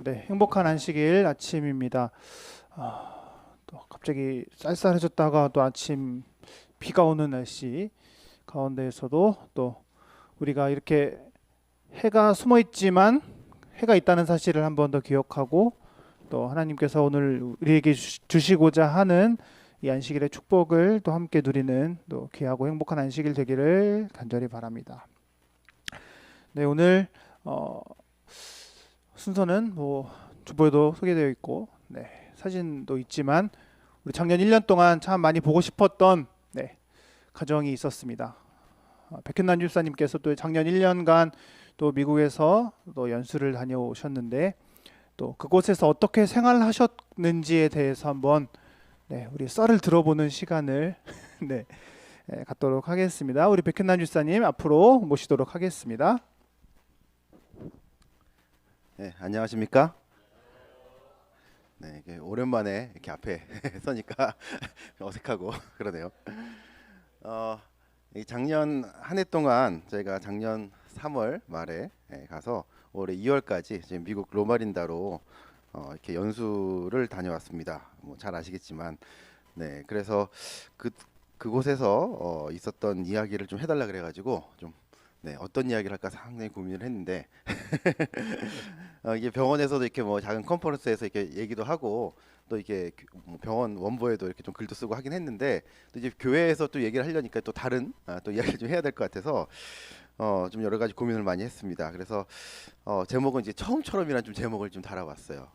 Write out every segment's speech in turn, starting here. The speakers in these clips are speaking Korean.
네, 행복한 안식일 아침입니다. 또 갑자기 쌀쌀해졌다가 또 아침 비가 오는 날씨 가운데에서도 또 우리가 이렇게 해가 숨어 있지만 해가 있다는 사실을 한 번 더 기억하고 또 하나님께서 오늘 우리에게 주시고자 하는 이 안식일의 축복을 또 함께 누리는 또 귀하고 행복한 안식일 되기를 간절히 바랍니다. 네, 오늘 어, 순서는 뭐 주보에도 소개되어 있고 사진도 있지만 우리 작년 1년 동안 참 많이 보고 싶었던 가정이 있었습니다. 백현남 집사님께서 또 작년 1년간 또 미국에서 또 연수를 다녀오셨는데 또 그곳에서 어떻게 생활하셨는지에 대해서 한번 우리 썰을 들어보는 시간을 갖도록 하겠습니다. 우리 백현남 집사님 앞으로 모시도록 하겠습니다. 네, 안녕하십니까? 네, 이게 오랜만에 이렇게 앞에 서니까 어색하고 그러네요. 이 작년 한 해 동안 저희가 작년 3월 말에 가서 올해 2월까지 지금 미국 로마린다로 이렇게 연수를 다녀왔습니다. 뭐 잘 아시겠지만, 네, 그래서 그곳에서 있었던 이야기를 좀 해달라 그래가지고 좀 어떤 이야기를 할까 상당히 고민을 했는데 이게 병원에서도 이렇게 뭐 작은 컨퍼런스에서 이렇게 얘기도 하고 또 이게 뭐 병원 원고에도 이렇게 좀 글도 쓰고 하긴 했는데 또 이제 교회에서 또 얘기를 하려니까 또 다른 또 이야기를 좀 해야 될 것 같아서 좀 여러 가지 고민을 많이 했습니다. 그래서 제목은 이제 처음처럼이라는 좀 제목을 좀 달아봤어요.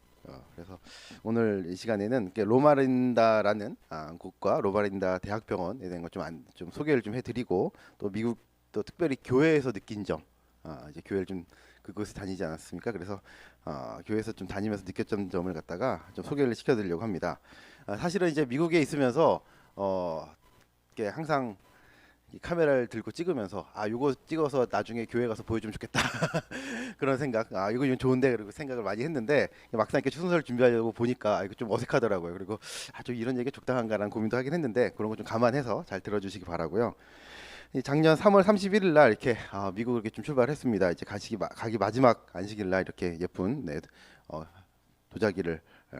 그래서 오늘 이 시간에는 이렇게 로마린다라는 곳과 로마린다 대학병원에 대한 좀 소개를 좀 해드리고 또 미국 또 특별히 교회에서 느낀 점, 이제 교회를 좀 그곳에 다니지 않았습니까? 그래서 교회에서 좀 다니면서 느꼈던 점을 갖다가 좀 소개를 시켜드리려고 합니다. 사실은 이제 미국에 있으면서 이렇게 항상 이 카메라를 들고 찍으면서 요거 찍어서 나중에 교회 가서 보여주면 좋겠다 그런 생각, 이거 좀 좋은데 그리고 생각을 많이 했는데 막상 이렇게 추순서를 준비하려고 보니까 이거 좀 어색하더라고요. 그리고 좀 이런 얘기 적당한가라는 고민도 하긴 했는데 그런 거 좀 감안해서 잘 들어주시기 바라고요. 작년 3월 31일 날 이렇게 미국을 이렇게 좀 출발했습니다. 이제 가기 마지막 안식일 날 이렇게 예쁜 어,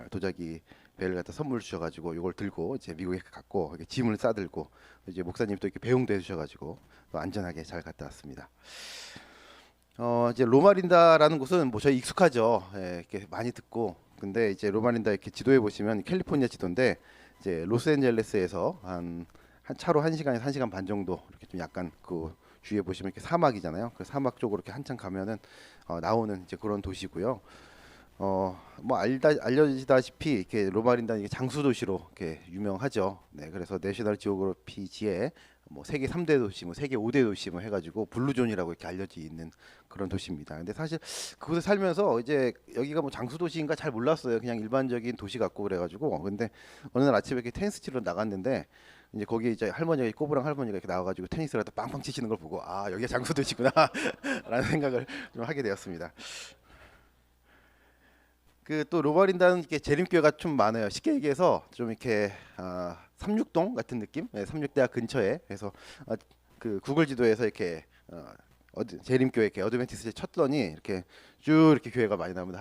도자기 배를 갖다 선물 주셔가지고 이걸 들고 이제 미국에 갔고 이렇게 짐을 싸들고 이제 목사님 또 이렇게 배웅도 해주셔가지고 또 안전하게 잘 갔다 왔습니다. 이제 로마린다라는 곳은 뭐 저희 익숙하죠. 이렇게 많이 듣고 근데 이제 로마린다 이렇게 지도에 보시면 캘리포니아 지도인데 이제 로스앤젤레스에서 한 차로 1시간에서 1시간 반 정도 이렇게 좀 약간 그 주위에 보시면 이렇게 사막이잖아요. 그 사막 쪽으로 이렇게 한참 가면은 나오는 이제 그런 도시고요. 뭐 알려지다시피 이렇게 로마린다는 이게 장수 도시로 이렇게 유명하죠. 네, 그래서 내셔널 지오그래피지에 뭐 세계 3대 도시, 뭐 세계 5대 도시 뭐 해가지고 블루존이라고 이렇게 알려져 있는 그런 도시입니다. 근데 사실 그곳에 살면서 이제 여기가 뭐 장수 도시인가 잘 몰랐어요. 그냥 일반적인 도시 같고 그래가지고 근데 어느 날 아침에 이렇게 테니스 치러 나갔는데 이제 거기 이제 할머니가 꼬부랑 할머니가 이렇게 나와가지고 테니스를 갖다 빵빵 치시는 걸 보고 여기가 장수 도시구나 라는 생각을 좀 하게 되었습니다. 그 또 로마린다는 게 재림교회가 좀 많아요. 쉽게 얘기해서 좀 이렇게 삼육동 같은 느낌? 네, 삼육대학 근처에. 그래서 그 구글 지도에서 이렇게 재림교회 이렇게 어드벤티스트 쳤더니 이렇게 쭉 이렇게 교회가 많이 나옵니다.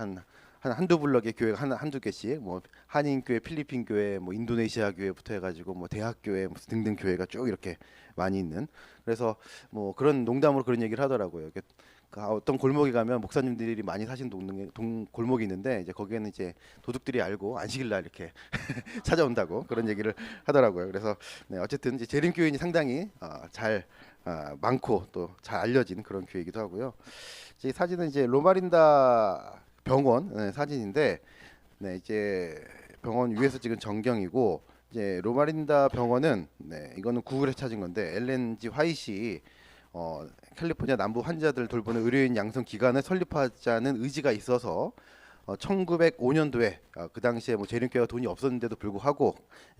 한두 블럭의 교회가 한두 개씩 뭐 한인 교회, 필리핀 교회, 뭐 인도네시아 교회부터 해가지고 뭐 대학 교회 뭐 등등 교회가 쭉 이렇게 많이 있는. 그래서 뭐 그런 농담으로 그런 얘기를 하더라고요. 어떤 골목에 가면 목사님들이 많이 사신 골목이 있는데 이제 거기에는 이제 도둑들이 알고 안식일 날 이렇게 찾아온다고 그런 얘기를 하더라고요. 그래서 어쨌든 이제 재림교인이 상당히 잘 많고 또 잘 알려진 그런 교회이기도 하고요. 이 사진은 이제 로마린다 병원 사진인데 이제 병원 위에서 찍은 전경이고 이제 로마린다 병원은 이거는 구글에 찾은 건데 엘렌지 화이시 캘리포니아 남부 환자들 돌보는 의료인 양성 기관을 설립하자는 의지가 있어서 1905년도에 그 당시에 뭐 재림교회가 돈이 없었는데도 불구하고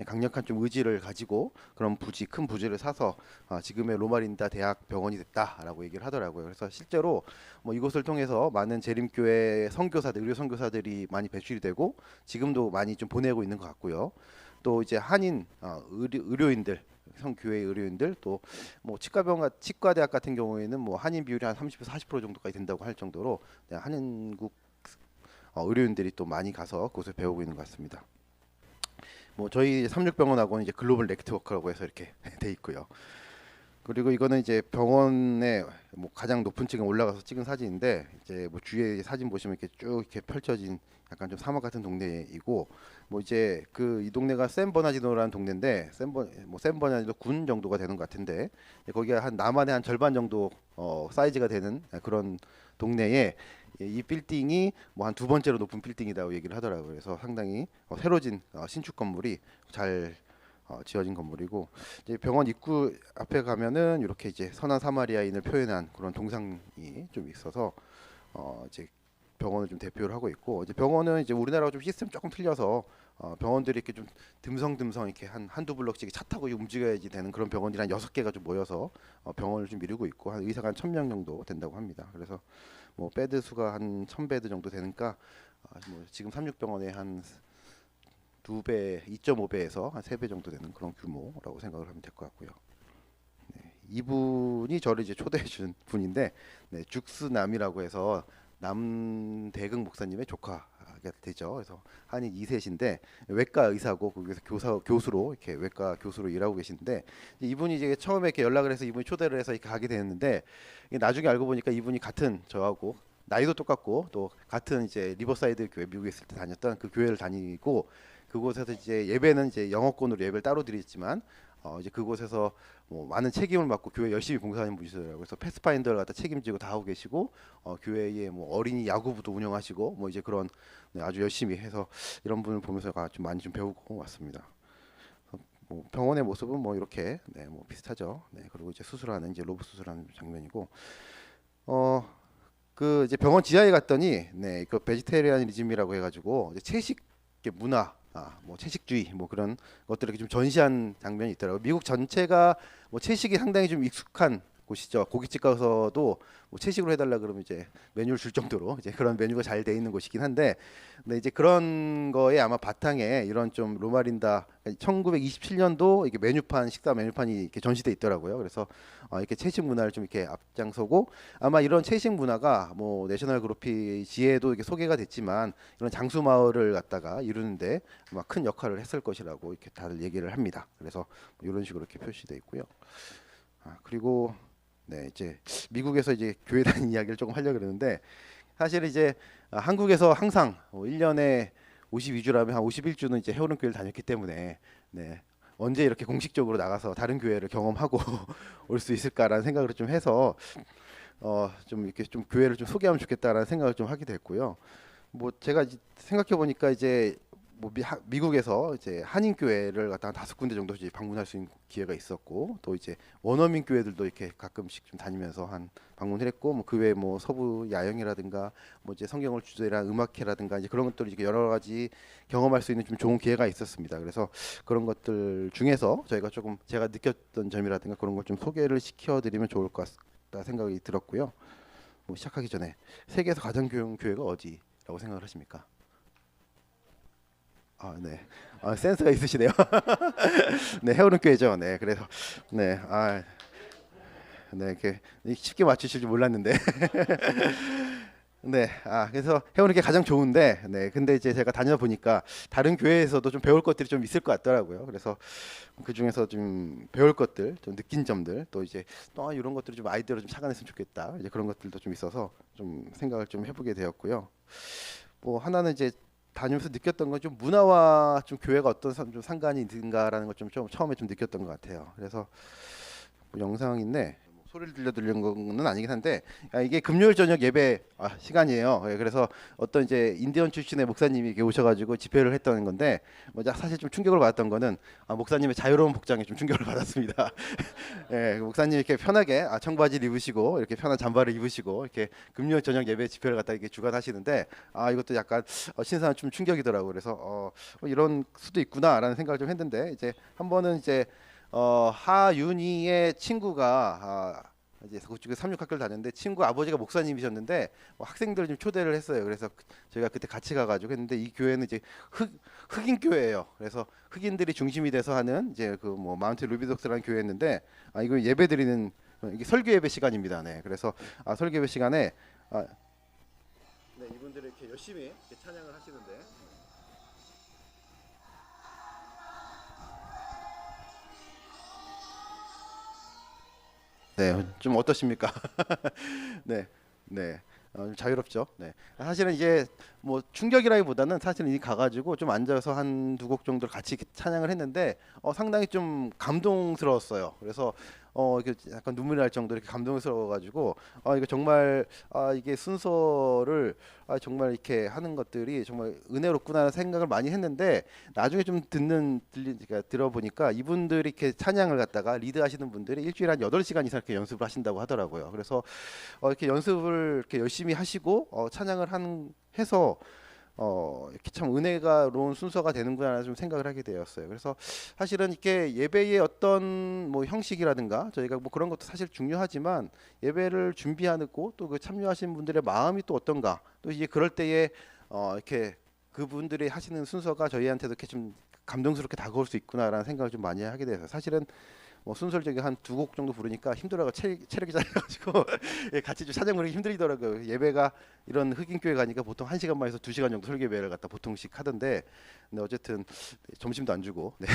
강력한 좀 의지를 가지고 그런 큰 부지를 사서 지금의 로마린다 대학 병원이 됐다라고 얘기를 하더라고요. 그래서 실제로 뭐 이곳을 통해서 많은 재림교회 선교사들, 의료 선교사들이 많이 배출이 되고 지금도 많이 좀 보내고 있는 것 같고요. 또 이제 한인 의료인들 성교회 의료인들 또 뭐 치과대학 같은 경우에는 뭐 한인 비율이 한 30에서 40% 정도까지 된다고 할 정도로 한인국 의료인들이 또 많이 가서 그곳에 배우고 있는 것 같습니다. 뭐 저희 삼육병원하고는 이제 글로벌 네트워크라고 해서 이렇게 돼 있고요. 그리고 이거는 이제 병원의 뭐 가장 높은 층에 올라가서 찍은 사진인데 이제 뭐 주위에 사진 보시면 이렇게 쭉 이렇게 펼쳐진 약간 좀 사막 같은 동네이고 뭐 이제 그 이 동네가 샌버나디노라는 동네인데 샌버나디노 군 정도가 되는 것 같은데 거기가 한 남한의 한 절반 정도 사이즈가 되는 그런 동네에 이 빌딩이 뭐 한 두 번째로 높은 빌딩이라고 얘기를 하더라고요. 그래서 상당히 새로 진 신축 건물이 잘 지어진 건물이고 이제 병원 입구 앞에 가면은 이렇게 이제 선한 사마리아인을 표현한 그런 동상이 좀 있어서 이제 병원을 좀 대표를 하고 있고 이제 병원은 이제 우리나라가 좀 시스템 조금 틀려서 병원들이 이렇게 좀 듬성듬성 이렇게 한두 블럭씩 차 타고 움직여야지 되는 그런 병원들이 한 6개가 좀 모여서 병원을 좀 이루고 있고 한 의사가 한 1,000명 정도 된다고 합니다. 그래서 뭐 베드 수가 한 1,000베드 정도 되니까 뭐 지금 삼육병원의 한 2배, 2.5배에서 한 3배 정도 되는 그런 규모라고 생각을 하면 될 것 같고요. 네, 이분이 저를 이제 초대해 준 분인데 네, 죽스남이라고 해서 남대극 목사님의 조카가 되죠. 그래서 한인 2세신데 외과 의사고 거기서 교수로 이렇게 외과 교수로 일하고 계신데 이분이 이제 처음에 이렇게 연락을 해서 이분이 초대를 해서 이렇게 가게 되었는데 나중에 알고 보니까 이분이 같은 저하고 나이도 똑같고 또 같은 이제 리버사이드 교회 미국에 있을 때 다녔던 그 교회를 다니고 그곳에서 이제 예배는 이제 영어권으로 예배를 따로 드리지만 이제 그곳에서 뭐 많은 책임을 맡고 교회 열심히 봉사하는 분이시더라고요. 그래서 패스파인더를 갖다 책임지고 다 하고 계시고 교회에 뭐 어린이 야구부도 운영하시고 뭐 이제 그런 네, 아주 열심히 해서 이런 분을 보면서 좀 많이 좀 배우고 왔습니다. 뭐 병원의 모습은 뭐 이렇게 네, 뭐 비슷하죠. 네, 그리고 이제 수술하는 이제 로봇 수술하는 장면이고 그 이제 병원 지하에 갔더니 네, 그 베지테리아니즘이라고 해가지고 이제 채식 문화, 뭐 채식주의 뭐 그런 것들을 이렇게 좀 전시한 장면이 있더라고요. 미국 전체가 뭐 채식이 상당히 좀 익숙한 곳이죠. 고깃집 가서도 뭐 채식으로 해달라 그러면 이제 메뉴를 줄 정도로 이제 그런 메뉴가 잘 돼 있는 곳이긴 한데, 근데 이제 그런 거에 아마 바탕에 이런 좀 로마린다 1927년도 이게 메뉴판 식사 메뉴판이 이렇게 전시돼 있더라고요. 그래서 이렇게 채식 문화를 좀 이렇게 앞장서고 아마 이런 채식 문화가 뭐 내셔널 그로피지에도 이렇게 소개가 됐지만 이런 장수 마을을 갖다가 이루는데 아마 큰 역할을 했을 것이라고 이렇게 다들 얘기를 합니다. 그래서 뭐 이런 식으로 이렇게 표시돼 있고요. 그리고 네 이제 미국에서 이제 교회 다니는 이야기를 조금 하려고 그러는데 사실 이제 한국에서 항상 1년에 52주라면 한 51주는 이제 해오른 교회를 다녔기 때문에 네 언제 이렇게 공식적으로 나가서 다른 교회를 경험하고 올 수 있을까라는 생각을 좀 해서 좀 이렇게 좀 교회를 좀 소개하면 좋겠다라는 생각을 좀 하게 됐고요. 뭐 제가 생각해 보니까 이제 뭐 미국에서 이제 한인 교회를 갖다 한 5군데 정도 이제 방문할 수 있는 기회가 있었고 또 이제 원어민 교회들도 이렇게 가끔씩 좀 다니면서 한 방문을 했고 뭐 그 외에 뭐 서부 야영이라든가 뭐 이제 성경을 주제로 한 음악회라든가 이제 그런 것들을 이제 여러 가지 경험할 수 있는 좀 좋은 기회가 있었습니다. 그래서 그런 것들 중에서 저희가 조금 제가 느꼈던 점이라든가 그런 걸 좀 소개를 시켜드리면 좋을 것 같다 생각이 들었고요. 뭐 시작하기 전에 세계에서 가장 좋은 교회가 어디라고 생각을 하십니까? 네. 센스가 있으시네요. 네, 해오른 교회죠. 네, 그래서 네, 네, 이렇게 쉽게 맞추실 줄 몰랐는데. 네, 그래서 해오는 게 가장 좋은데, 네, 근데 이제 제가 다녀보니까 다른 교회에서도 좀 배울 것들이 좀 있을 것 같더라고요. 그래서 그 중에서 좀 배울 것들, 좀 느낀 점들, 또 이제 또 이런 것들을 좀 아이디어로 좀 착안했으면 좋겠다. 이제 그런 것들도 좀 있어서 좀 생각을 좀 해보게 되었고요. 뭐 하나는 이제 다니면서 느꼈던 건 좀 문화와 좀 교회가 어떤 좀 상관이 있는가라는 걸 좀 처음에 좀 느꼈던 것 같아요. 그래서 뭐 영상인데 뭐 소리를 들려드리는 건 아니긴 한데 이게 금요일 저녁 예배 시간이에요. 그래서 어떤 이제 인디언 출신의 목사님이 이렇게 오셔가지고 집회를 했던 건데 뭐 사실 좀 충격을 받았던 거는 목사님의 자유로운 복장에 좀 충격을 받았습니다. 예, 목사님 이렇게 편하게 청바지를 입으시고 이렇게 편한 잠바를 입으시고 이렇게 금요일 저녁 예배 집회를 갖다 이렇게 주관하시는데 이것도 약간 신선한 좀 충격이더라고요. 그래서 뭐 이런 수도 있구나라는 생각을 좀 했는데 이제 한 번은 이제 하윤이의 친구가 이제 그쪽에 삼육학교를 다녔는데 친구 아버지가 목사님이셨는데 뭐 학생들을 좀 초대를 했어요. 그래서 저희가 그때 같이 가가지고 했는데 이 교회는 이제 흑인 교회예요. 그래서 흑인들이 중심이 돼서 하는 이제 그 뭐 마운트 루비독스라는 교회였는데 이거 예배 드리는 이게 설교 예배 시간입니다. 네, 그래서 설교 예배 시간에 네, 이분들이 이렇게 열심히 이렇게 찬양을 하시는데 네, 좀 어떠십니까? 네, 네, 좀 자유롭죠. 네, 사실은 이제 뭐 충격이라기보다는 사실은 이 가가지고 좀 앉아서 한 두 곡 정도를 같이 이렇게 찬양을 했는데 상당히 좀 감동스러웠어요. 그래서 이게 약간 눈물이 날 정도로 이렇게 감동스러워가지고 이거 정말 이게 순서를 정말 이렇게 하는 것들이 정말 은혜롭구나 생각을 많이 했는데 나중에 좀 그러니까 들어보니까 이분들이 이렇게 찬양을 갖다가 리드하시는 분들이 일주일에 한 8시간 이상 이렇게 연습을 하신다고 하더라고요. 그래서 이렇게 연습을 이렇게 열심히 하시고 찬양을 해서 이렇게 참 은혜가로운 순서가 되는구나 좀 생각을 하게 되었어요. 그래서 사실은 이렇게 예배의 어떤 뭐 형식이라든가 저희가 뭐 그런 것도 사실 중요하지만 예배를 준비하고 또 그 참여하시는 분들의 마음이 또 어떤가 또 이제 그럴 때에 이렇게 그분들이 하시는 순서가 저희한테도 이렇게 좀 감동스럽게 다가올 수 있구나라는 생각을 좀 많이 하게 돼서 사실은 뭐 순서적인 한 두 곡 정도 부르니까 힘들어가 체력이 짧아가지고 예, 같이 좀 사정 부르기 힘들더라고요. 예배가 이런 흑인 교회 가니까 보통 1시간만 해서 2시간 정도 설교 예배를 갖다 보통씩 하던데 근데 어쨌든 점심도 안 주고 네.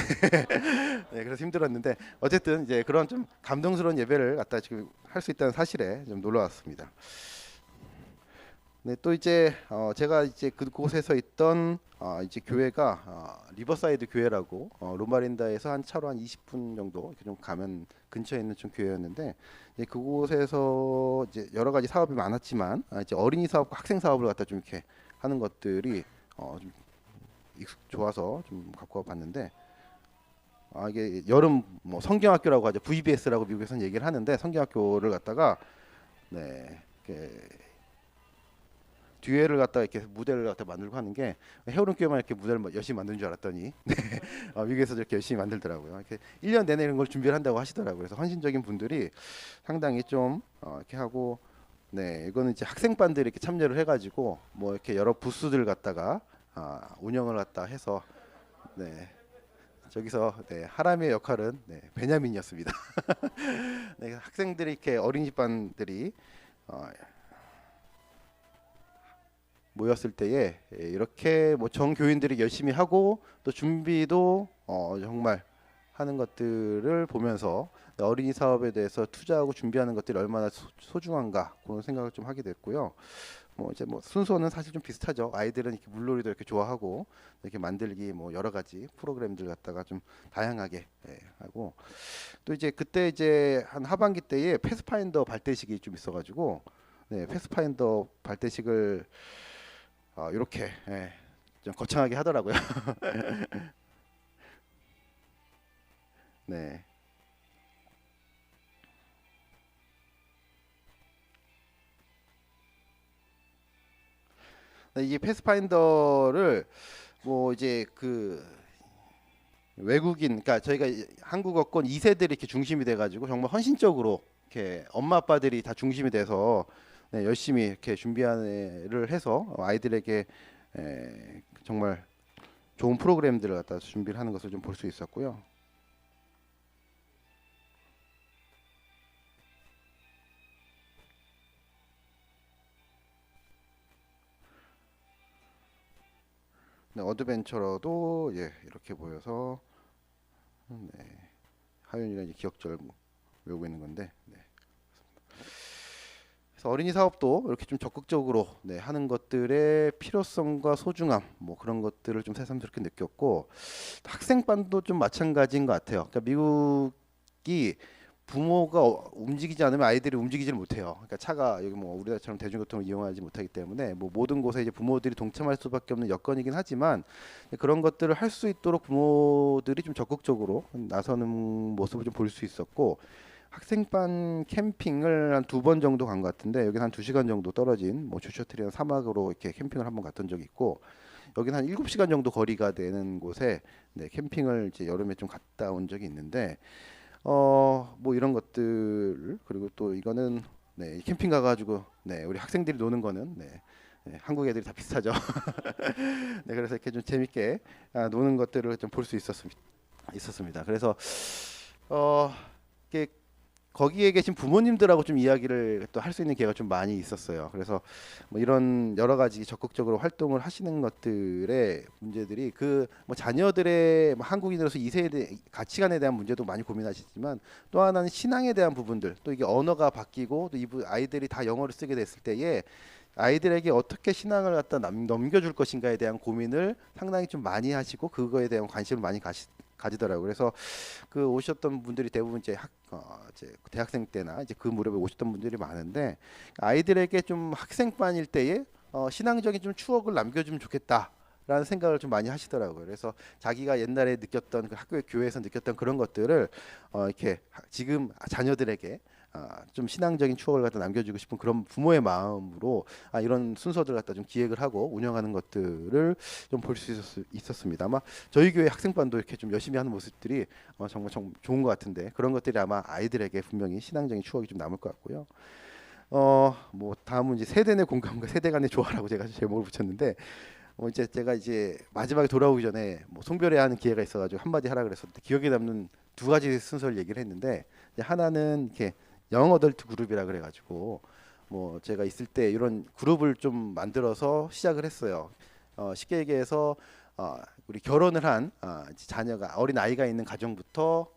네, 그래서 힘들었는데 어쨌든 이제 그런 좀 감동스러운 예배를 갖다 지금 할 수 있다는 사실에 좀 놀라웠습니다. 네, 또 이제 제가 이제 그곳에서 있던 이제 교회가 리버사이드 교회라고 로마린다에서 한 차로 한 20분 정도 이렇게 좀 가면 근처에 있는 좀 교회였는데 이제 그곳에서 이제 여러 가지 사업이 많았지만 이제 어린이 사업과 학생 사업을 갖다 좀 이렇게 하는 것들이 좀 좋아서 좀 갖고 와봤는데 이게 여름 뭐 성경학교라고 하죠. VBS라고 미국에서는 얘기를 하는데 성경학교를 갖다가 네, 이렇게 뒤에를 갖다 이렇게 무대를 갖다 만들고 하는 게 해오른 교회만 이렇게 무대를 열심히 만드는 줄 알았더니 네. 미국에서 이렇게 열심히 만들더라고요. 이렇게 1년 내내 이런 걸 준비를 한다고 하시더라고요. 그래서 헌신적인 분들이 상당히 좀 이렇게 하고 네 이거는 이제 학생반들이 이렇게 참여를 해가지고 뭐 이렇게 여러 부스들 갖다가 운영을 갖다 해서 네 저기서 네, 하람의 역할은 네, 베냐민이었습니다. 네, 학생들이 이렇게 어린이집반들이 어, 모였을 때에 이렇게 뭐 정교인들이 열심히 하고 또 준비도 정말 하는 것들을 보면서 어린이 사업에 대해서 투자하고 준비하는 것들이 얼마나 소중한가 그런 생각을 좀 하게 됐고요. 뭐 이제 뭐 순서는 사실 좀 비슷하죠. 아이들은 이렇게 물놀이도 이렇게 좋아하고 이렇게 만들기 뭐 여러 가지 프로그램들 갖다가 좀 다양하게 하고 또 이제 그때 이제 한 하반기 때에 패스파인더 발대식이 좀 있어가지고 네, 패스파인더 발대식을 이렇게 좀 거창하게 하더라고요. 네. 이 패스파인더를 뭐 이제 그 외국인, 그러니까 저희가 한국어권 2세들이 이렇게 중심이 돼가지고 정말 헌신적으로 이렇게 엄마 아빠들이 다 중심이 돼서 네, 열심히 이렇게 준비를 해서 아이들에게 정말 좋은 프로그램들을 갖다 준비를 하는 것을 좀 볼 수 있었고요. 네, 어드벤처러도 예, 이렇게 보여서 네, 하윤이가 이제 기억절 외우고 있는 건데 네. 그래서 어린이 사업도 이렇게 좀 적극적으로 네, 하는 것들의 필요성과 소중함 뭐 그런 것들을 좀 새삼스럽게 느꼈고 학생반도 좀 마찬가지인 것 같아요. 그러니까 미국이 부모가 움직이지 않으면 아이들이 움직이지를 못해요. 그러니까 차가 여기 뭐 우리나라처럼 대중교통을 이용하지 못하기 때문에 뭐 모든 곳에 이제 부모들이 동참할 수밖에 없는 여건이긴 하지만 그런 것들을 할 수 있도록 부모들이 좀 적극적으로 나서는 모습을 좀 볼 수 있었고 학생반 캠핑을 한 2번 정도 간 것 같은데 여기는 한 2시간 정도 떨어진 뭐 주셔트리나 사막으로 이렇게 캠핑을 한번 갔던 적이 있고 여기는 한 7시간 정도 거리가 되는 곳에 네, 캠핑을 이제 여름에 좀 갔다 온 적이 있는데 뭐 이런 것들 그리고 또 이거는 네, 캠핑 가가지고 네, 우리 학생들이 노는 거는 네, 네, 한국 애들이 다 비슷하죠. 네, 그래서 이렇게 좀 재밌게 노는 것들을 좀 볼 수 있었습니다. 그래서 어, 이게 거기에 계신 부모님들하고 좀 이야기를 또 할 수 있는 기회가 좀 많이 있었어요. 그래서 뭐 이런 여러 가지 적극적으로 활동을 하시는 것들의 문제들이 그 뭐 자녀들의 뭐 한국인으로서 이세대 가치관에 대한 문제도 많이 고민하시지만 또 하나는 신앙에 대한 부분들, 또 이게 언어가 바뀌고 또 이부 아이들이 다 영어를 쓰게 됐을 때에 아이들에게 어떻게 신앙을 갖다 넘겨줄 것인가에 대한 고민을 상당히 좀 많이 하시고 그거에 대한 관심을 많이 가지더라고요. 그래서 그 오셨던 분들이 대부분 이제 대학생 때나 이제 그 무렵에 오셨던 분들이 많은데 아이들에게 좀 학생반일 때에 신앙적인 좀 추억을 남겨주면 좋겠다. 라는 생각을 좀 많이 하시더라고요. 그래서 자기가 옛날에 느꼈던 그 학교의 교회에서 느꼈던 그런 것들을 이렇게 지금 자녀들에게 좀 신앙적인 추억을 갖다 남겨주고 싶은 그런 부모의 마음으로 이런 순서들 갖다 좀 기획을 하고 운영하는 것들을 좀 볼 수 있었습니다. 아마 저희 교회 학생반도 이렇게 좀 열심히 하는 모습들이 정말 좋은 것 같은데 그런 것들이 아마 아이들에게 분명히 신앙적인 추억이 좀 남을 것 같고요. 뭐 다음은 이제 세대 내 공감과 세대 간의 조화라고 제가 제목을 붙였는데 이제 제가 이제 마지막에 돌아오기 전에 뭐 송별회 하는 기회가 있어가지고 한마디 하라 그랬었는데 기억에 남는 두 가지 순서를 얘기를 했는데 이제 하나는 이렇게 영 어덜트 그룹이라 그래가지고 뭐 제가 있을 때 이런 그룹을 좀 만들어서 시작을 했어요. 쉽게 얘기해서 우리 결혼을 한 자녀가 어린 아이가 있는 가정부터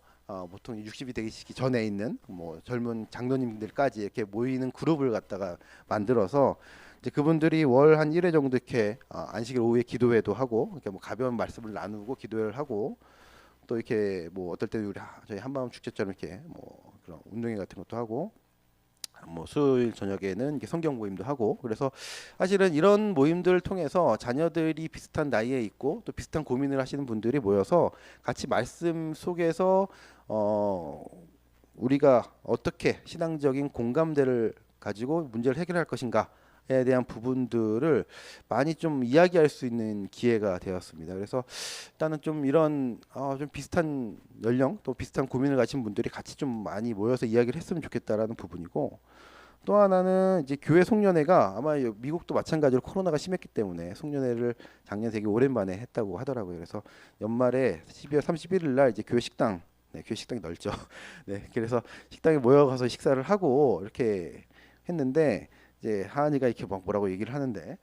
보통 60이 되기 전에 있는 뭐 젊은 장로님들까지 이렇게 모이는 그룹을 갖다가 만들어서 이제 그분들이 월 한 1회 정도 이렇게 안식일 오후에 기도회도 하고 이렇게 뭐 가벼운 말씀을 나누고 기도회를 하고 또 이렇게 뭐 어떨 때는 우리 저희 한마음 축제처럼 이렇게 뭐 그런 운동회 같은 것도 하고 뭐 수요일 저녁에는 이렇게 성경 모임도 하고 그래서 사실은 이런 모임들을 통해서 자녀들이 비슷한 나이에 있고 또 비슷한 고민을 하시는 분들이 모여서 같이 말씀 속에서 우리가 어떻게 신앙적인 공감대를 가지고 문제를 해결할 것인가 에 대한 부분들을 많이 좀 이야기할 수 있는 기회가 되었습니다. 그래서 일단은 좀 이런 좀 비슷한 연령 또 비슷한 고민을 가진 분들이 같이 좀 많이 모여서 이야기를 했으면 좋겠다라는 부분이고 또 하나는 이제 교회 송년회가 아마 미국도 마찬가지로 코로나가 심했기 때문에 송년회를 작년 되게 오랜만에 했다고 하더라고요. 그래서 연말에 12월 31일 날 이제 교회 식당 교회 식당이 넓죠. 네, 그래서 식당에 모여가서 식사를 하고 이렇게 했는데 이제 하은이가 이렇게 막 뭐라고 얘기를 하는데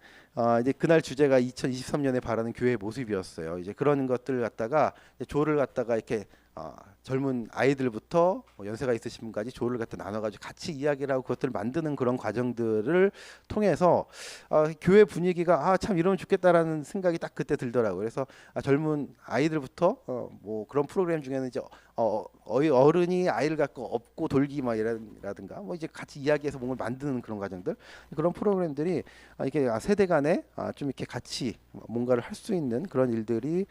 이제 그날 주제가 2023년에 바라는 교회의 모습이었어요. 이제 그런 것들 갖다가 이제 조를 갖다가 이렇게 젊은 아이들부터 뭐 연세가 있으신 분까지 조를 갖다 나눠가지고 같이 이야기를 하고 그것들을 만드는 그런 과정들을 통해서 교회 분위기가 참 이러면 좋겠다라는 생각이 딱 그때 들더라고요. 그래서 젊은 아이들부터 뭐 그런 프로그램 중에는 이제 어른이 아이를 갖고 업고 돌기 막 이라든가 뭐 이제 같이 이야기해서 뭔가 만드는 그런 과정들 그런 프로그램들이 이게 세대 간에 좀 이렇게 같이 뭔가를 할 수 있는 그런 일들이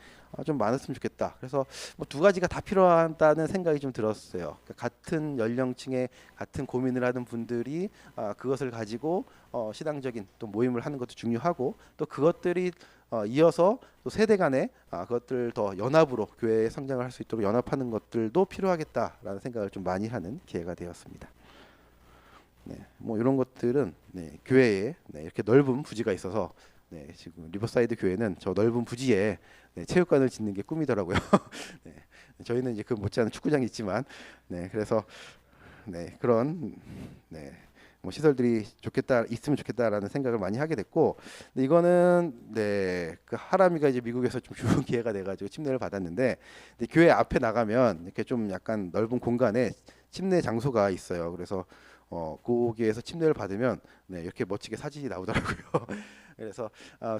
좀 많았으면 좋겠다. 그래서 뭐 두 가지가 다 필요하다는 생각이 좀 들었어요. 그러니까 같은 연령층의 같은 고민을 하는 분들이 그것을 가지고 신앙적인 또 모임을 하는 것도 중요하고 또 그것들이 이어서 또 세대 간에 그것들 더 연합으로 교회의 성장을 할 수 있도록 연합하는 것들도 필요하겠다라는 생각을 좀 많이 하는 기회가 되었습니다. 네, 뭐 이런 것들은 교회에 이렇게 넓은 부지가 있어서 지금 리버사이드 교회는 저 넓은 부지에 체육관을 짓는 게 꿈이더라고요. 네, 저희는 이제 그 못지않은 축구장이 있지만, 그래서 그런 뭐 시설들이 있으면 좋겠다라는 생각을 많이 하게 됐고, 근데 이거는 그 하람이가 이제 미국에서 좀 좋은 기회가 돼가지고 침례를 받았는데, 근데 교회 앞에 나가면 이렇게 좀 약간 넓은 공간에 침례 장소가 있어요. 그래서 거기에서 침례를 받으면 이렇게 멋지게 사진이 나오더라고요. 그래서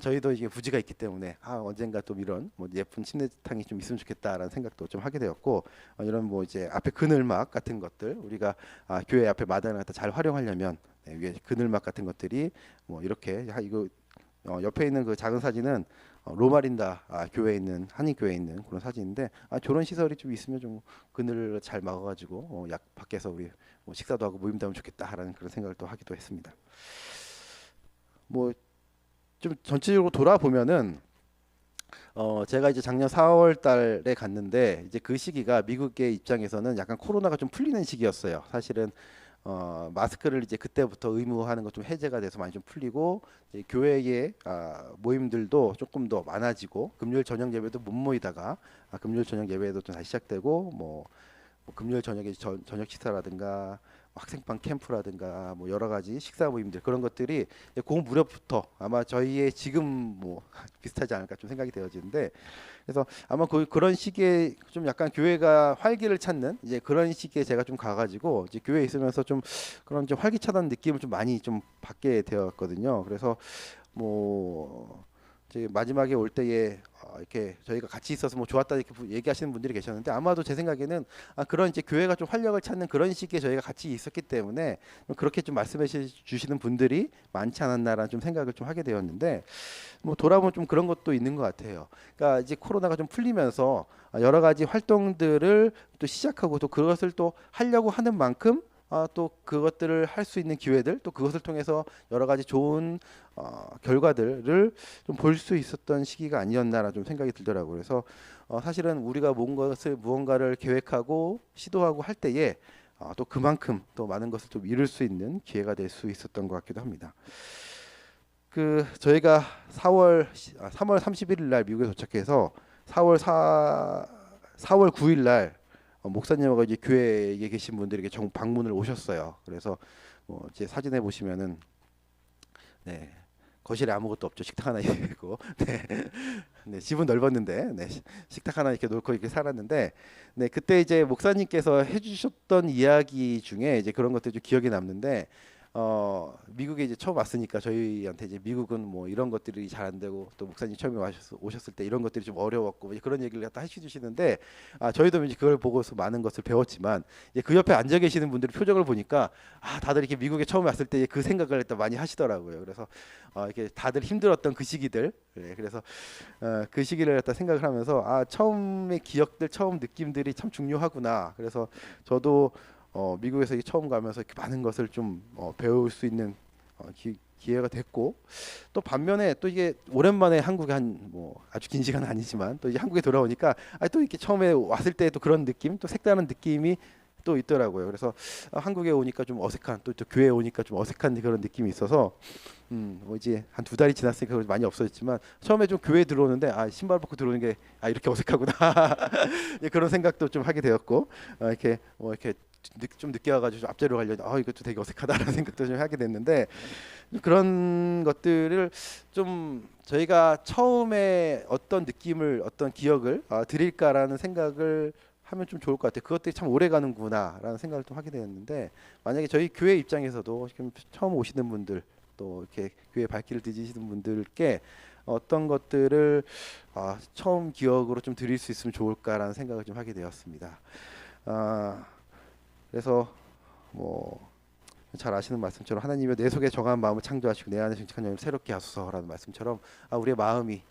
저희도 이게 부지가 있기 때문에 언젠가 또 이런 뭐 예쁜 침례탕이 좀 있으면 좋겠다라는 생각도 좀 하게 되었고 이런 뭐 이제 앞에 그늘막 같은 것들 우리가 교회 앞에 마당을 갖다 잘 활용하려면 위에 그늘막 같은 것들이 뭐 이렇게 이거 옆에 있는 그 작은 사진은 로마린다 교회에 있는 한인 교회에 있는 그런 사진인데 저런 시설이 좀 있으면 좀 그늘을 잘 막아가지고 약 밖에서 우리 뭐 식사도 하고 모임도 하면 좋겠다라는 그런 생각을 또 하기도 했습니다. 뭐 좀 전체적으로 돌아보면은 제가 이제 작년 4월 달에 갔는데 이제 그 시기가 미국의 입장에서는 약간 코로나가 좀 풀리는 시기였어요. 사실은 마스크를 이제 그때부터 의무화하는 것 좀 해제가 돼서 많이 좀 풀리고 이제 교회의 모임들도 조금 더 많아지고 금요일 저녁 예배도 못 모이다가 금요일 저녁 예배도 좀 다시 시작되고 뭐 뭐 금요일 저녁에 저녁 식사라든가 학생방 캠프라든가 뭐 여러 가지 식사 모임들 그런 것들이 그 무렵부터 아마 저희의 지금 뭐 비슷하지 않을까 좀 생각이 되어지는데 그래서 아마 그런 시기에 좀 약간 교회가 활기를 찾는 이제 그런 시기에 제가 좀 가가지고 이제 교회에 있으면서 좀 그런 좀 활기차다는 느낌을 좀 많이 좀 받게 되었거든요. 그래서 뭐 이제 마지막에 올 때에 이렇게 저희가 같이 있어서 뭐 좋았다 이렇게 얘기하시는 분들이 계셨는데 아마도 제 생각에는 그런 이제 교회가 좀 활력을 찾는 그런 시기에 저희가 같이 있었기 때문에 좀 그렇게 좀 말씀해 주시는 분들이 많지 않았나라는 좀 생각을 좀 하게 되었는데 뭐 돌아보면 좀 그런 것도 있는 것 같아요. 그러니까 이제 코로나가 좀 풀리면서 여러 가지 활동들을 또 시작하고 또 그것을 또 하려고 하는 만큼 또 그것들을 할 수 있는 기회들 또 그것을 통해서 여러 가지 좋은 결과들을 좀 볼 수 있었던 시기가 아니었나라 좀 생각이 들더라고요. 그래서 사실은 우리가 무언가를 계획하고 시도하고 할 때에 또 그만큼 또 많은 것을 좀 이룰 수 있는 기회가 될 수 있었던 것 같기도 합니다. 그 저희가 3월 31일 날 미국에 도착해서 4월 9일 날 목사님하고 이제 교회에 계신 분들이 이렇게 방문을 오셨어요. 그래서 제 사진에 보시면은 네, 거실에 아무것도 없죠. 식탁 하나 있고, 네, 네, 집은 넓었는데, 네, 식탁 하나 이렇게 놓고 이렇게 살았는데, 네, 그때 이제 목사님께서 해주셨던 이야기 중에 이제 그런 것들이 좀 기억에 남는데, 미국에 이제 처음 왔으니까 저희한테 이제 미국은 뭐 이런 것들이 잘 안 되고 또 목사님 처음에 오셨을 때 이런 것들이 좀 어려웠고 이제 그런 얘기를 갖다 해주시는데 저희도 이제 그걸 보고서 많은 것을 배웠지만 이제 그 옆에 앉아 계시는 분들의 표정을 보니까 다들 이렇게 미국에 처음 왔을 때 그 생각을 또 많이 하시더라고요. 그래서 이렇게 다들 힘들었던 그 시기들, 네, 그래서 그 시기를 갖다 생각을 하면서 처음의 기억들, 처음 느낌들이 참 중요하구나. 그래서 저도 미국에서 처음 가면서 이렇게 많은 것을 좀 배울 수 있는 기회가 됐고 또 반면에 또 이게 오랜만에 한국에 한 뭐 아주 긴 시간은 아니지만 또 이제 한국에 돌아오니까 또 이렇게 처음에 왔을 때 또 그런 느낌, 또 색다른 느낌이 또 있더라고요. 그래서 한국에 오니까 좀 어색한 또 교회에 오니까 좀 어색한 그런 느낌이 있어서 뭐 이제 한 2달이 지났으니까 그래도 많이 없어졌지만 처음에 좀 교회 들어오는데 신발 벗고 들어오는 게 이렇게 어색하구나 그런 생각도 좀 하게 되었고 이렇게 이렇게 좀 늦게 와가지고 좀 앞자리로 가려니 이것도 되게 어색하다라는 생각도 좀 하게 됐는데 그런 것들을 좀 저희가 처음에 어떤 느낌을 어떤 기억을 드릴까라는 생각을 하면 좀 좋을 것 같아요. 그것들이 참 오래 가는구나라는 생각을 좀 하게 되었는데 만약에 저희 교회 입장에서도 지금 처음 오시는 분들 또 이렇게 교회 발길을 뒤지시는 분들께 어떤 것들을 처음 기억으로 좀 드릴 수 있으면 좋을까라는 생각을 좀 하게 되었습니다. 그래서 뭐 잘 아시는 말씀처럼 하나님의 내 속에 정한 마음을 창조하시고 내 안에 정직한 영을 새롭게 하소서라는 말씀처럼 우리의 마음이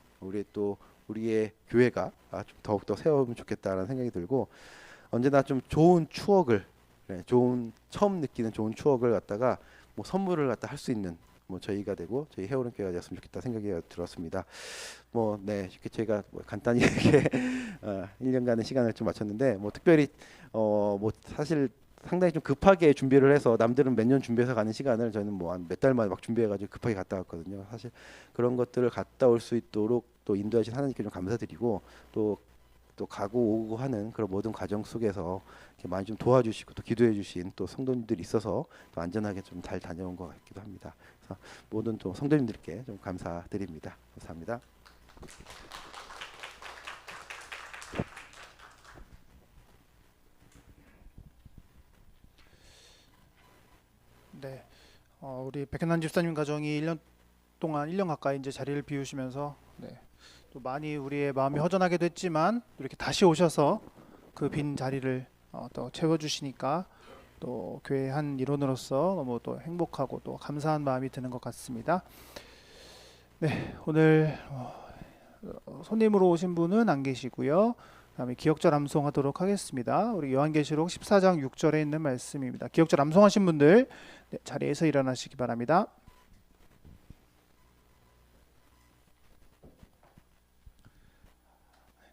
우리의 교회가 좀 더욱더 세우면 좋겠다라는 생각이 들고 언제나 좀 좋은 추억을 좋은 처음 느끼는 좋은 추억을 갖다가 뭐 선물을 갖다 할 수 있는 뭐 저희가 되고 저희 헤어른 교회가 되었으면 좋겠다 생각이 들었습니다. 뭐 네, 이렇게 제가 뭐 간단히 이렇게 1년간의 시간을 좀 마쳤는데 뭐 특별히 뭐 사실 상당히 좀 급하게 준비를 해서 남들은 몇 년 준비해서 가는 시간을 저는 뭐 한 몇 달 만에 막 준비해가지고 급하게 갔다 왔거든요. 사실 그런 것들을 갔다 올 수 있도록 또 인도하신 하나님께 좀 감사드리고 또 가고 오고 하는 그런 모든 과정 속에서 이렇게 많이 좀 도와주시고 또 기도해 주신 또 성도님들이 있어서 또 안전하게 좀 잘 다녀온 것 같기도 합니다. 그래서 모든 또 성도님들께 좀 감사드립니다. 감사합니다. 네, 우리 백현남 집사님 가정이 1년 동안 1년 가까이 이제 자리를 비우시면서 네, 또 많이 우리의 마음이 허전하게 됐지만 이렇게 다시 오셔서 그 빈 자리를 또 채워주시니까 또 교회 한 일원으로서 너무 또 행복하고 또 감사한 마음이 드는 것 같습니다. 네, 오늘 손님으로 오신 분은 안 계시고요. 다음에 기억절 암송하도록 하겠습니다. 우리 요한계시록 14장 6절에 있는 말씀입니다. 기억절 암송하신 분들 네, 자리에서 일어나시기 바랍니다.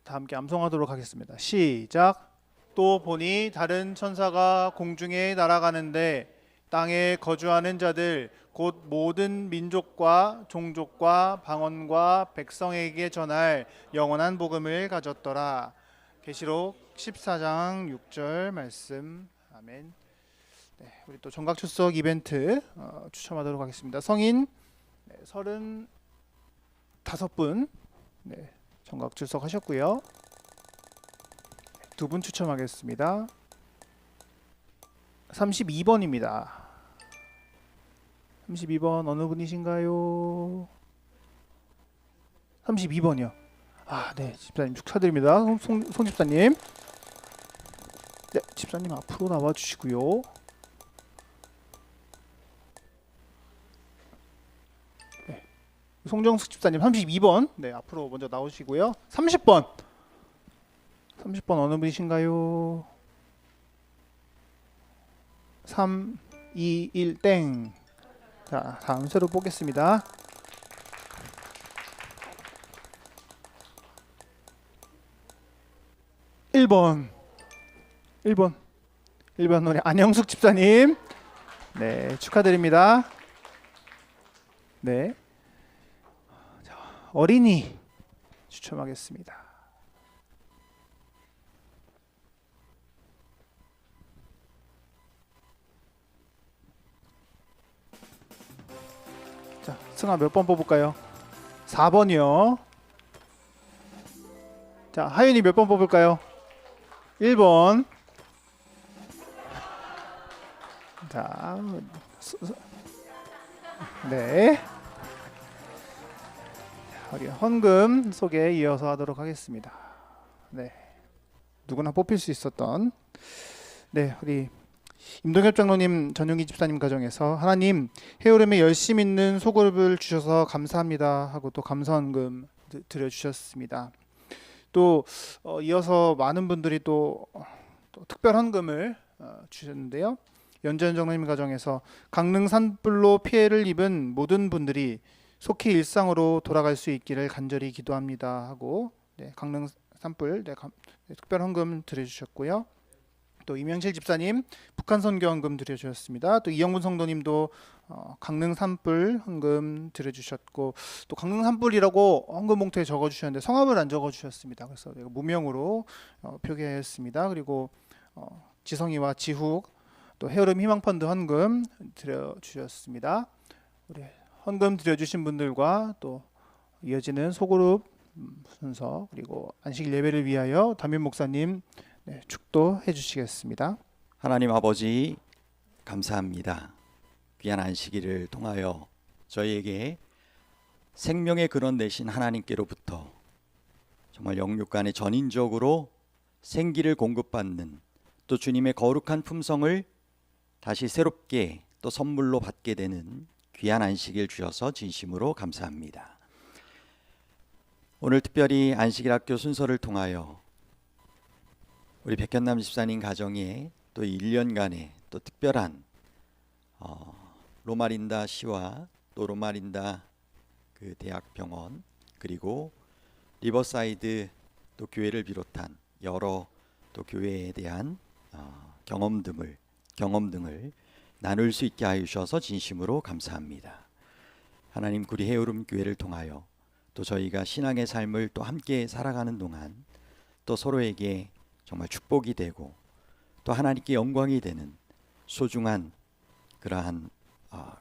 다 함께 암송하도록 하겠습니다. 시작. 또 보니 다른 천사가 공중에 날아가는데 땅에 거주하는 자들 곧 모든 민족과 종족과 방언과 백성에게 전할 영원한 복음을 가졌더라. 계시록 14장 6절 말씀. 아멘. 네, 우리 또 정각 출석 이벤트 추첨하도록 하겠습니다. 성인 35분 정각 출석하셨고요. 2분 추첨하겠습니다. 32번입니다. 32번 어느 분이신가요? 32번이요. 네, 집사님 축하드립니다. 송 집사님. 네, 집사님 앞으로 나와 주시고요. 네, 송정숙 집사님 32번. 네, 앞으로 먼저 나오시고요. 30번. 30번 어느 분이신가요? 3, 2, 1 땡. 자, 다음 새로 뽑겠습니다. (1번) 1번 우리 안영숙 집사님. 네, 축하드립니다. 네, 자, 어린이 추첨하겠습니다. 자, 승아 몇 번 뽑을까요? 4번이요. 자, 하윤이 몇 번 뽑을까요? 1번. 자, 네. 우리 헌금 소개 이어서 하도록 하겠습니다. 네, 누구나 뽑힐 수 있었던 우리 임동엽 장로님, 전용기 집사님 가정에서 하나님 해오름에 열심 있는 소그룹을 주셔서 감사합니다 하고 또 감사헌금 드려주셨습니다. 또 이어서 많은 분들이 또 특별 헌금을 주셨는데요. 연전 장로님 가정에서 강릉 산불로 피해를 입은 모든 분들이 속히 일상으로 돌아갈 수 있기를 간절히 기도합니다 하고 강릉 산불 특별 헌금 드려주셨고요. 또 이명실 집사님 북한 선교 헌금 드려주셨습니다. 또 이영분 성도님도 강릉 산불 헌금 드려주셨고, 또 강릉 산불이라고 헌금 봉투에 적어주셨는데 성함을 안 적어주셨습니다. 그래서 무명으로 표기했습니다. 그리고 지성이와 지욱 또 헤어름 희망펀드 헌금 드려주셨습니다. 우리 헌금 드려주신 분들과 또 이어지는 소그룹 순서 그리고 안식 예배를 위하여 담임 목사님 축도해 주시겠습니다. 하나님 아버지 감사합니다. 귀한 안식일을 통하여 저희에게 생명의 근원 되신 하나님께로부터 정말 영육간에 전인적으로 생기를 공급받는 또 주님의 거룩한 품성을 다시 새롭게 또 선물로 받게 되는 귀한 안식일 주셔서 진심으로 감사합니다. 오늘 특별히 안식일 학교 순서를 통하여 우리 백현남 집사님 가정에 또 1년간의 또 특별한 로마린다 시와 또 로마린다 그 대학병원 그리고 리버사이드 또 교회를 비롯한 여러 또 교회에 대한 경험 등을 나눌 수 있게 하여 주셔서 진심으로 감사합니다. 하나님 구리 해오름 교회를 통하여 또 저희가 신앙의 삶을 또 함께 살아가는 동안 또 서로에게 정말 축복이 되고 또 하나님께 영광이 되는 소중한 그러한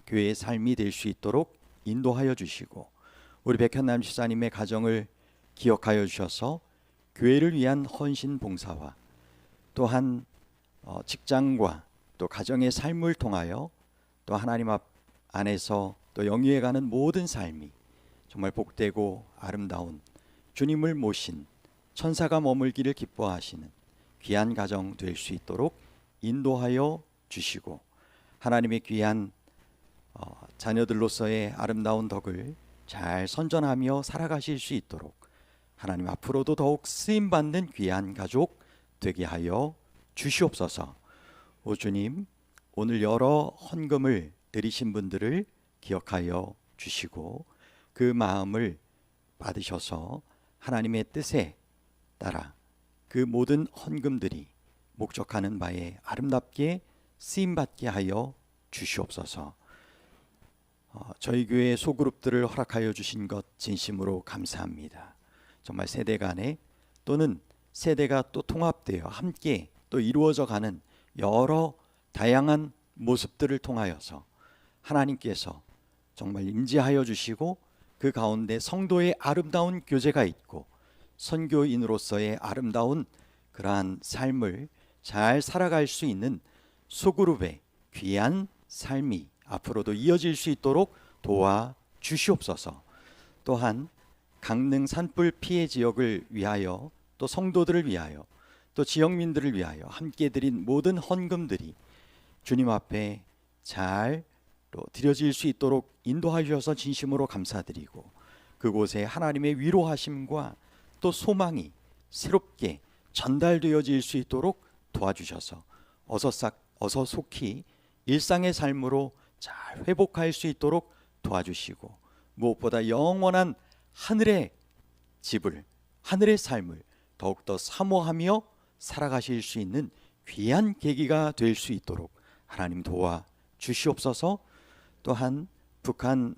교회의 삶이 될 수 있도록 인도하여 주시고 우리 백현남 집사님의 가정을 기억하여 주셔서 교회를 위한 헌신 봉사와 또한 직장과 또 가정의 삶을 통하여 또 하나님 앞 안에서 또 영위해 가는 모든 삶이 정말 복되고 아름다운 주님을 모신 천사가 머물기를 기뻐하시는 귀한 가정 될 수 있도록 인도하여 주시고 하나님의 귀한 자녀들로서의 아름다운 덕을 잘 선전하며 살아가실 수 있도록 하나님 앞으로도 더욱 쓰임받는 귀한 가족 되게 하여 주시옵소서. 오 주님, 오늘 여러 헌금을 드리신 분들을 기억하여 주시고 그 마음을 받으셔서 하나님의 뜻에 따라 그 모든 헌금들이 목적하는 바에 아름답게 쓰임받게 하여 주시옵소서. 저희 교회 소그룹들을 허락하여 주신 것 진심으로 감사합니다. 정말 세대 간에 또는 세대가 또 통합되어 함께 또 이루어져 가는 여러 다양한 모습들을 통하여서 하나님께서 정말 임재하여 주시고 그 가운데 성도의 아름다운 교제가 있고 선교인으로서의 아름다운 그러한 삶을 잘 살아갈 수 있는 소그룹의 귀한 삶이 앞으로도 이어질 수 있도록 도와주시옵소서. 또한 강릉 산불 피해 지역을 위하여 또 성도들을 위하여 또 지역민들을 위하여 함께 드린 모든 헌금들이 주님 앞에 잘 드려질 수 있도록 인도하여 주셔서 진심으로 감사드리고 그곳에 하나님의 위로하심과 또 소망이 새롭게 전달되어질 수 있도록 도와주셔서 어서 속히 일상의 삶으로 잘 회복할 수 있도록 도와주시고 무엇보다 영원한 하늘의 집을 하늘의 삶을 더욱더 사모하며 살아가실 수 있는 귀한 계기가 될 수 있도록 하나님 도와주시옵소서. 또한 북한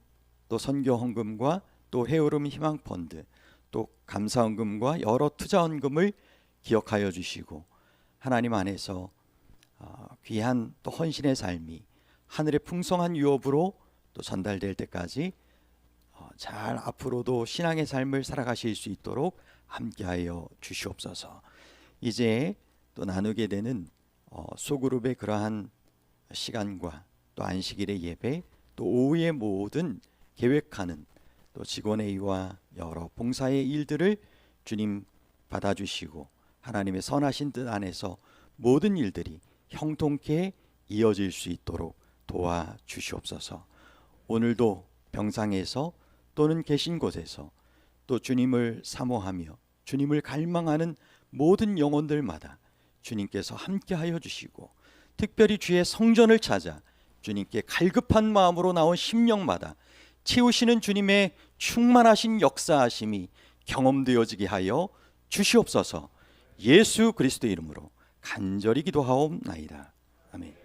또 선교 헌금과 또 해오름 희망 펀드 또 감사 헌금과 여러 투자 헌금을 기억하여 주시고 하나님 안에서 귀한 또 헌신의 삶이 하늘의 풍성한 유업으로 또 전달될 때까지 잘 앞으로도 신앙의 삶을 살아가실 수 있도록 함께하여 주시옵소서. 이제 또 나누게 되는 소그룹의 그러한 시간과 또 안식일의 예배 또 오후의 모든 계획하는 또 직원회의와 여러 봉사의 일들을 주님 받아주시고 하나님의 선하신 뜻 안에서 모든 일들이 형통케 이어질 수 있도록 도와주시옵소서. 오늘도 병상에서 또는 계신 곳에서 또 주님을 사모하며 주님을 갈망하는 모든 영혼들마다 주님께서 함께하여 주시고 특별히 주의 성전을 찾아 주님께 갈급한 마음으로 나온 심령마다 채우시는 주님의 충만하신 역사하심이 경험되어지게 하여 주시옵소서. 예수 그리스도의 이름으로 간절히 기도하옵나이다. 아멘.